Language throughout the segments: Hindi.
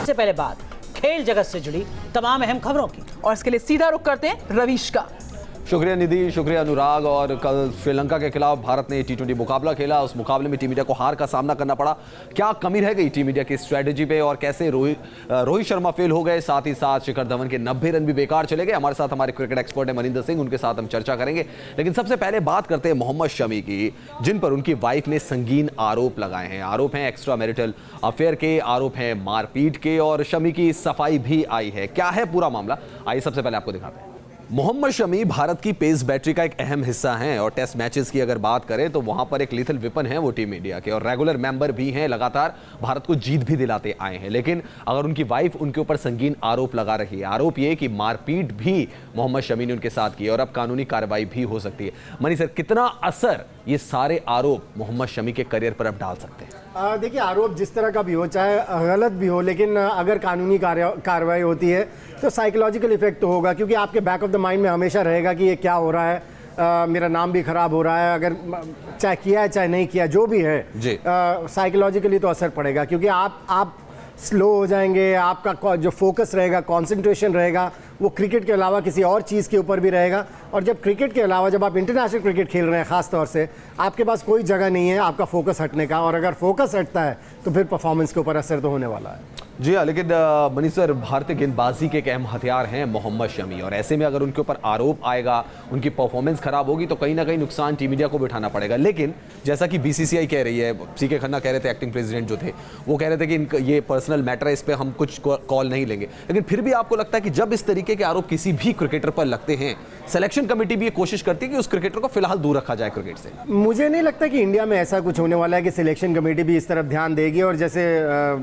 सबसे पहले बात खेल जगत से जुड़ी तमाम अहम खबरों की, और इसके लिए सीधा रुख करते हैं रवीश का। शुक्रिया निधि, शुक्रिया अनुराग। और कल श्रीलंका के खिलाफ भारत ने T20 मुकाबला खेला। उस मुकाबले में टीम इंडिया को हार का सामना करना पड़ा। क्या कमी रह गई टीम इंडिया की स्ट्रेटेजी पे और कैसे रोहित शर्मा फेल हो गए, साथ ही साथ शिखर धवन के 90 रन भी बेकार चले गए। हमारे साथ हमारे क्रिकेट एक्सपर्ट है मनिंदर सिंह, उनके साथ हम चर्चा करेंगे। लेकिन सबसे पहले बात करते हैं मोहम्मद शमी की, जिन पर उनकी वाइफ ने संगीन आरोप लगाए हैं। आरोप हैं एक्स्ट्रा मैरिटल अफेयर के, आरोप हैं मारपीट के, और शमी की सफाई भी आई है। क्या है पूरा मामला, आइए सबसे पहले आपको दिखाते हैं। मोहम्मद शमी भारत की पेस बैटरी का एक अहम हिस्सा हैं, और टेस्ट मैचेस की अगर बात करें तो वहां पर एक लीथल विपन है वो टीम इंडिया के, और रेगुलर मेंबर भी हैं, लगातार भारत को जीत भी दिलाते आए हैं। लेकिन अगर उनकी वाइफ उनके ऊपर संगीन आरोप लगा रही है, आरोप ये कि मारपीट भी मोहम्मद शमी ने उनके साथ की है और अब कानूनी कार्रवाई भी हो सकती है। मनी सर, कितना असर ये सारे आरोप मोहम्मद शमी के करियर पर अब डाल सकते हैं? देखिए, आरोप जिस तरह का भी हो, चाहे गलत भी हो, लेकिन अगर कानूनी कार्रवाई होती है तो साइकोलॉजिकल इफेक्ट तो होगा, क्योंकि आपके बैक ऑफ द माइंड में हमेशा रहेगा कि ये क्या हो रहा है, मेरा नाम भी खराब हो रहा है। अगर चाहे किया है चाहे नहीं किया, जो भी है, साइकोलॉजिकली तो असर पड़ेगा, क्योंकि आप स्लो हो जाएंगे। आपका जो फोकस रहेगा, कंसंट्रेशन रहेगा, वो क्रिकेट के अलावा किसी और चीज़ के ऊपर भी रहेगा। और जब क्रिकेट के अलावा जब आप इंटरनेशनल क्रिकेट खेल रहे हैं, ख़ास तौर से आपके पास कोई जगह नहीं है आपका फोकस हटने का, और अगर फोकस हटता है तो फिर परफॉर्मेंस के ऊपर असर तो होने वाला है। जी हाँ, लेकिन मनीष सर, भारतीय गेंदबाजी के एक अहम हथियार हैं मोहम्मद शमी, और ऐसे में अगर उनके ऊपर आरोप आएगा, उनकी परफॉर्मेंस खराब होगी, तो कहीं ना कहीं नुकसान टीम इंडिया को भी उठाना पड़ेगा। लेकिन जैसा कि बीसीसीआई कह रही है, सीके खन्ना कह रहे थे, एक्टिंग प्रेसिडेंट जो थे, वो कह रहे थे कि ये पर्सनल मैटर है, इस पर हम कुछ कॉल नहीं लेंगे। लेकिन फिर भी आपको लगता है कि जब इस तरीके के आरोप किसी भी क्रिकेटर पर लगते हैं, सिलेक्शन कमेटी भी ये कोशिश करती है कि उस क्रिकेटर को फिलहाल दूर रखा जाए क्रिकेट से? मुझे नहीं लगता कि इंडिया में ऐसा कुछ होने वाला है कि सिलेक्शन कमेटी भी इस तरफ ध्यान देगी। और जैसे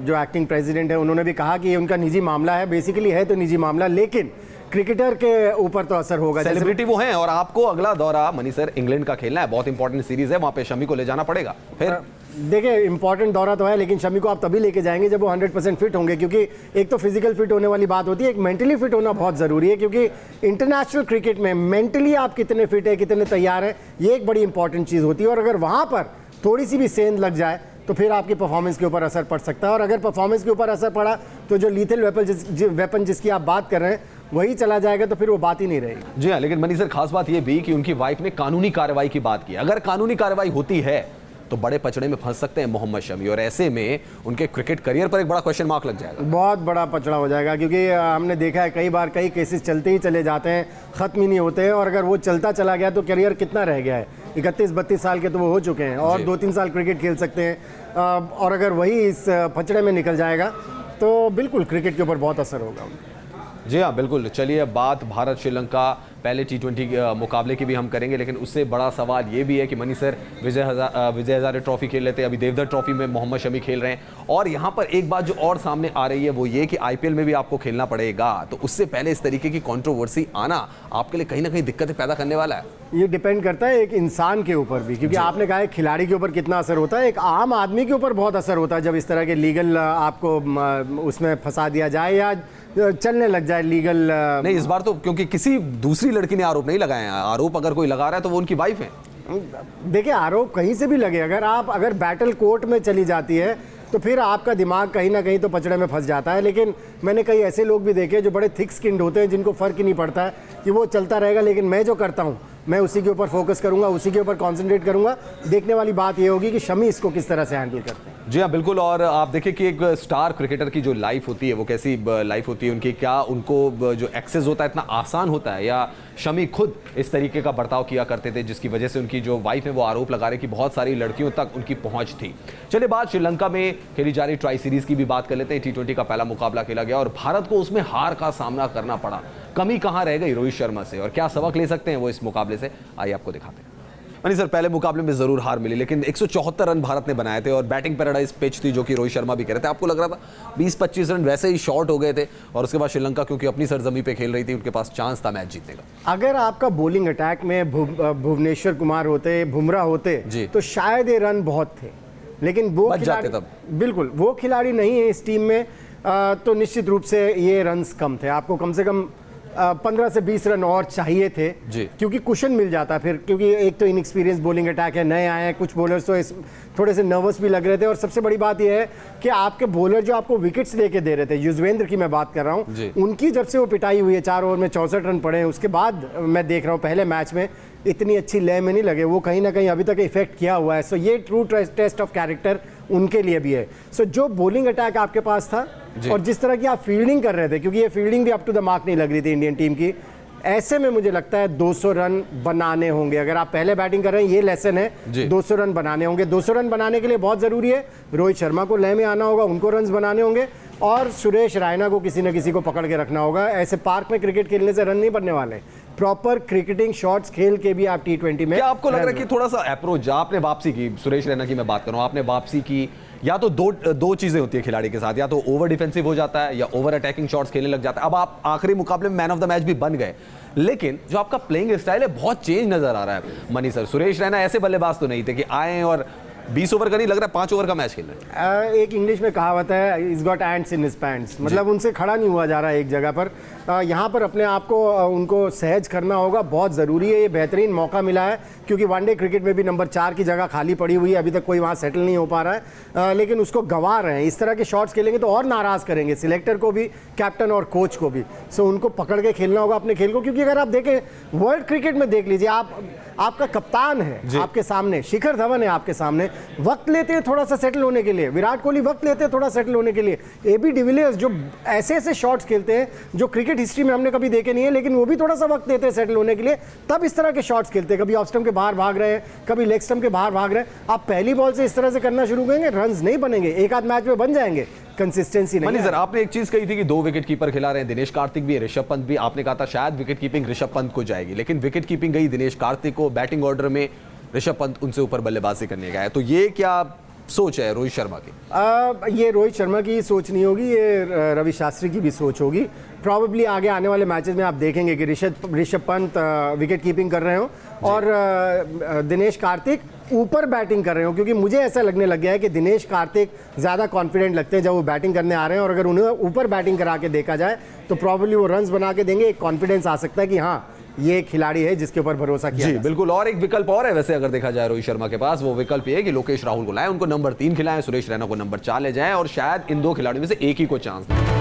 जो एक्टिंग प्रेसिडेंट है, उन्होंने भी कहा कि ये उनका निजी मामला है, बेसिकली है तो निजी मामला, लेकिन क्रिकेटर के ऊपर तो असर होगा। सेलिब्रिटी वो हैं, और आपको अगला दौरा मनी सर इंग्लैंड का खेलना है, बहुत इंपॉर्टेंट सीरीज है, वहां पे शमी को ले जाना पड़ेगा। फिर देखिए, इंपॉर्टेंट दौरा तो है, लेकिन शमी को आप तभी लेके जाएंगे जब वो 100% फिट होंगे, क्योंकि एक तो फिजिकल फिट होने वाली बात होती है, एक मेंटली फिट होना बहुत ज़रूरी है, क्योंकि इंटरनेशनल क्रिकेट में मेंटली आप कितने फिट है, कितने तैयार हैं, ये एक बड़ी इंपॉर्टेंट चीज़ होती है। और अगर वहाँ पर थोड़ी सी भी सेंध लग जाए तो फिर आपकी परफॉर्मेंस के ऊपर असर पड़ सकता है। और अगर परफॉर्मेंस के ऊपर असर पड़ा तो जो लीथल वेपन जिसकी आप बात कर रहे हैं वही चला जाएगा, तो फिर वो बात ही नहीं रहेगी। जी हाँ, लेकिन मनी सर, खास बात ये भी कि उनकी वाइफ ने कानूनी कार्रवाई की बात की। अगर कानूनी कार्रवाई होती है तो बड़े पचड़े में फंस सकते हैं मोहम्मद शमी, और ऐसे में उनके क्रिकेट करियर पर एक बड़ा क्वेश्चन मार्क लग जाएगा। बहुत बड़ा पचड़ा हो जाएगा, क्योंकि हमने देखा है कई बार कई केसेस चलते ही चले जाते हैं, ख़त्म ही नहीं होते हैं। और अगर वो चलता चला गया तो करियर कितना रह गया है, 31-32 साल के तो वो हो चुके हैं, और 2-3 साल क्रिकेट खेल सकते हैं। और अगर वही इस पचड़े में निकल जाएगा तो बिल्कुल क्रिकेट के ऊपर बहुत असर होगा। जी हाँ, बिल्कुल। चलिए, बात भारत श्रीलंका पहले T20 मुकाबले की भी हम करेंगे, लेकिन उससे बड़ा सवाल ये भी है कि money sir, Vijay Hazare trophy खेल लेते हैं, अभी देवधर ट्रॉफी में मोहम्मद शमी खेल रहे हैं, और यहाँ पर एक बात जो और सामने आ रही है वो ये कि IPL में भी आपको खेलना पड़ेगा, तो उससे पहले इस तरीके की कंट्रोवर्सी आना आपके लिए कहीं ना कहीं दिक्कतें पैदा करने वाला है। ये डिपेंड करता है एक इंसान के ऊपर भी, क्योंकि आपने कहा है खिलाड़ी के ऊपर कितना असर होता है, एक आम आदमी के ऊपर बहुत असर होता है जब इस तरह के लीगल आपको उसमें फंसा दिया जाए या चलने लग जाए लीगल। नहीं, इस बार तो क्योंकि किसी दूसरी लड़की ने आरोप नहीं लगाया है, आरोप अगर कोई लगा रहा है तो वो उनकी वाइफ है। देखिए, आरोप कहीं से भी लगे, अगर बैटल कोर्ट में चली जाती है तो फिर आपका दिमाग कहीं ना कहीं तो पचड़े में फंस जाता है। लेकिन मैंने कई ऐसे लोग भी देखे जो बड़े थिक स्किन्ड होते हैं, जिनको फ़र्क ही नहीं पड़ता है कि वो चलता रहेगा, लेकिन मैं जो करता हूँ मैं उसी के ऊपर फोकस करूंगा, उसी के ऊपर कंसंट्रेट करूंगा। देखने वाली बात ये होगी कि शमी इसको किस तरह से हैंडल करते हैं। जी हाँ, बिल्कुल। और आप देखिए कि एक स्टार क्रिकेटर की जो लाइफ होती है वो कैसी लाइफ होती है उनकी, क्या उनको जो एक्सेस होता है इतना आसान होता है, या शमी खुद इस तरीके का बर्ताव किया करते थे जिसकी वजह से उनकी जो वाइफ है वो आरोप लगा रही कि बहुत सारी लड़कियों तक उनकी पहुंच थी। चलिए, बात श्रीलंका में खेली जा रही ट्राई सीरीज की भी बात कर लेते हैं। T20 का पहला मुकाबला खेला गया और भारत को उसमें हार का सामना करना पड़ा। कमी कहां रह गई रोहित शर्मा से, और क्या सबक ले सकते हैं वो इस मुकाबले से, आइए आपको दिखाते हैं। मनी सर, पहले मुकाबले में जरूर हार मिली, लेकिन 174 रन भारत ने बनाए थे और बैटिंग पैराडाइज पिच थी, जो कि रोहित शर्मा भी कह रहे थे। आपको लग रहा था 20-25 रन वैसे ही शॉर्ट हो गए थे, और उसके बाद श्रीलंका क्योंकि अपनी सरजमी पे खेल रही थी, उनके पास चांस था मैच जीतने का। अगर आपका बॉलिंग अटैक में भुवनेश्वर कुमार होते, बुमराह होते, तो शायद ये रन बहुत थे, लेकिन वो खिलाड़ी बिल्कुल वो खिलाड़ी नहीं है इस टीम में, तो निश्चित रूप से ये रन्स कम थे। आपको कम से कम 15 से 20 रन और चाहिए थे जी। क्योंकि कुशन मिल जाता फिर, क्योंकि एक तो इनएक्सपीरियंस बॉलिंग अटैक है, नए आए हैं कुछ बॉलर्स, तो थोड़े से नर्वस भी लग रहे थे। और सबसे बड़ी बात यह है कि आपके बॉलर जो आपको विकेट्स लेके दे रहे थे, युजवेंद्र की मैं बात कर रहा जी। हूँ, उनकी जब से वो पिटाई हुई है 4 ओवर में 64 रन पड़े हैं, उसके बाद मैं देख रहा हूँ पहले मैच में इतनी अच्छी लय में नहीं लगे, वो कहीं ना कहीं अभी तक इफेक्ट किया हुआ है। सो ये ट्रू टेस्ट ऑफ कैरेक्टर उनके लिए भी है। सो जो बॉलिंग अटैक आपके पास था और जिस तरह की आप फील्डिंग कर रहे थे, क्योंकि ये फील्डिंग भी अप टू द मार्क नहीं लग रही थी इंडियन टीम की, ऐसे में मुझे लगता है 200 रन बनाने होंगे। अगर आप पहले बैटिंग कर रहे हैं, ये लेसन है, 200 रन बनाने होंगे। 200 रन बनाने के लिए बहुत ज़रूरी है रोहित शर्मा को लय में आना होगा, उनको रन बनाने होंगे, और सुरेश रैना को किसी न किसी को पकड़ के रखना होगा। ऐसे पार्क में क्रिकेट खेलने से रन नहीं बनने वाले, प्रॉपर क्रिकेटिंग शॉट्स खेल के भी आप T20 में। क्या आपको लग रहा है कि थोड़ा सा अप्रोच, आपने वापसी की, सुरेश रैना की मैं बात कर रहा हूं, आपने वापसी की, या तो दो चीजें होती है खिलाड़ी के साथ, या तो ओवर डिफेंसिव हो जाता है या ओवर अटैकिंग शॉट्स खेलने लग जाता है। अब आप आखिरी मुकाबले में मैन ऑफ द मैच भी बन गए, लेकिन जो आपका प्लेइंग स्टाइल है बहुत चेंज नजर आ रहा है मनी सर। सुरेश रैना ऐसे बल्लेबाज तो नहीं थे कि आए और 20 ओवर का नहीं, लग रहा है 5 ओवर का मैच खेल रहे हैं। एक इंग्लिश में कहावत है, is got ants in his pants, मतलब उनसे खड़ा नहीं हुआ जा रहा है एक जगह पर। यहाँ पर अपने आप को उनको सहज करना होगा, बहुत ज़रूरी है। ये बेहतरीन मौका मिला है क्योंकि वनडे क्रिकेट में भी नंबर 4 की जगह खाली पड़ी हुई है, अभी तक कोई वहाँ सेटल नहीं हो पा रहा है, लेकिन उसको गंवा रहे हैं। इस तरह के शॉट्स खेलेंगे तो और नाराज़ करेंगे सिलेक्टर को भी, कैप्टन और कोच को भी। सो उनको पकड़ के खेलना होगा अपने खेल को, क्योंकि अगर आप देखें वर्ल्ड क्रिकेट में, देख लीजिए आपका कप्तान है आपके सामने, शिखर धवन है आपके सामने, वक्त लेते हैं थोड़ा सा सेटल होने के लिए, विराट कोहली वक्त लेते हैं थोड़ा सेटल होने के लिए, AB डिविलियर्स जो ऐसे ऐसे शॉट्स खेलते हैं जो क्रिकेट हिस्ट्री में हमने कभी देखे नहीं है, लेकिन वो भी थोड़ा सा वक्त देते हैं सेटल होने के लिए, तब इस तरह के शॉट्स खेलते हैं। कभी ऑफ स्टंप के बाहर भाग रहे हैं, कभी लेग स्टंप के बाहर भाग रहे हैं। आप पहली बॉल से इस तरह से करना शुरू करेंगे, रन्स नहीं बनेंगे, एक आध मैच में बन जाएंगे, कंसिस्टेंसी नहीं। मनी सर, आपने एक चीज कही थी कि 2 विकेट कीपर खिला रहे हैं, दिनेश कार्तिक भी है, ऋषभ पंत भी। आपने कहा था शायद विकेट कीपिंग ऋषभ पंत को जाएगी, लेकिन विकेट कीपिंग गई दिनेश कार्तिक को, बैटिंग ऑर्डर में ऋषभ पंत उनसे ऊपर बल्लेबाजी करने गया है। तो ये क्या सोच है रोहित शर्मा की? ये रोहित शर्मा की सोच नहीं होगी, ये रवि शास्त्री की भी सोच होगी। प्रॉबेबली आगे आने वाले मैचेस में आप देखेंगे कि ऋषभ पंत विकेट कीपिंग कर रहे हो और दिनेश कार्तिक ऊपर बैटिंग कर रहे हो, क्योंकि मुझे ऐसा लगने लग गया है कि दिनेश कार्तिक ज़्यादा कॉन्फिडेंट लगते हैं जब वो बैटिंग करने आ रहे हैं, और अगर उन्हें ऊपर बैटिंग करा के देखा जाए तो प्रॉबेबली वो रन्स बना के देंगे। एक कॉन्फिडेंस आ सकता है कि हाँ ये खिलाड़ी है जिसके ऊपर भरोसा किया जी बिल्कुल। और एक विकल्प और है वैसे अगर देखा जाए रोहित शर्मा के पास, वो विकल्प ये है कि लोकेश राहुल को लाएं, उनको नंबर 3 खिलाएं, सुरेश रैना को नंबर 4 ले जाएं, और शायद इन 2 खिलाड़ियों में से एक ही को चांस दें।